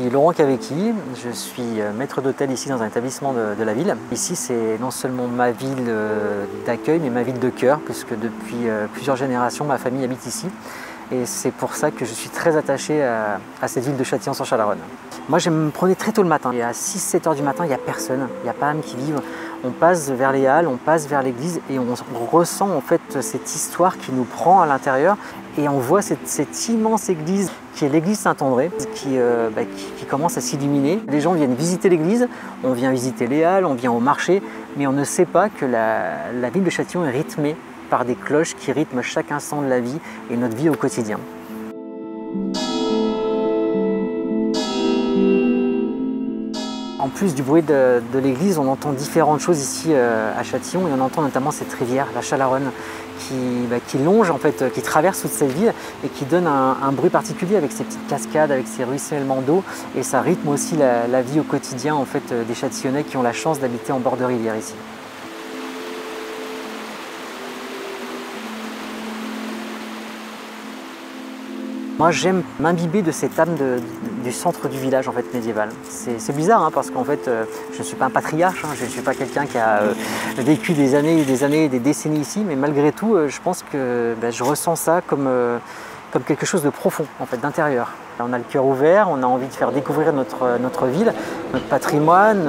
suis Laurent Cavecchi, je suis maître d'hôtel ici dans un établissement de la ville. Ici c'est non seulement ma ville d'accueil mais ma ville de cœur puisque depuis plusieurs générations ma famille habite ici et c'est pour ça que je suis très attaché à cette ville de Châtillon-sur-Chalaronne. Moi je me prenais très tôt le matin et à 6-7 heures du matin il n'y a personne, il n'y a pas âme qui vive. On passe vers les halles, on passe vers l'église et on ressent en fait cette histoire qui nous prend à l'intérieur et on voit cette immense église qui est l'église Saint-André qui commence à s'illuminer. Les gens viennent visiter l'église, on vient visiter les halles, on vient au marché, mais on ne sait pas que la ville de Châtillon est rythmée par des cloches qui rythment chaque instant de la vie et notre vie au quotidien. En plus du bruit de l'église, on entend différentes choses ici à Châtillon et on entend notamment cette rivière, la Chalaronne, qui longe en fait, qui traverse toute cette ville et qui donne un bruit particulier avec ses petites cascades, avec ses ruissellements d'eau et ça rythme aussi la vie au quotidien en fait, des Châtillonnais qui ont la chance d'habiter en bord de rivière ici. Moi j'aime m'imbiber de cette âme du centre du village en fait, médiéval. C'est bizarre hein, parce qu'en fait je ne suis pas un patriarche, hein, je ne suis pas quelqu'un qui a vécu des années, des décennies ici, mais malgré tout je pense que je ressens ça comme quelque chose de profond, en fait, d'intérieur. On a le cœur ouvert, on a envie de faire découvrir notre ville, notre patrimoine,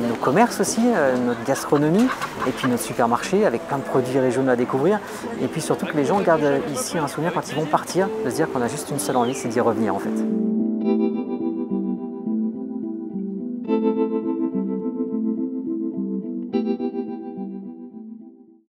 nos commerces aussi, notre gastronomie, et puis notre supermarché avec plein de produits régionaux à découvrir. Et puis surtout que les gens gardent ici un souvenir quand ils vont partir, de se dire qu'on a juste une seule envie, c'est d'y revenir en fait.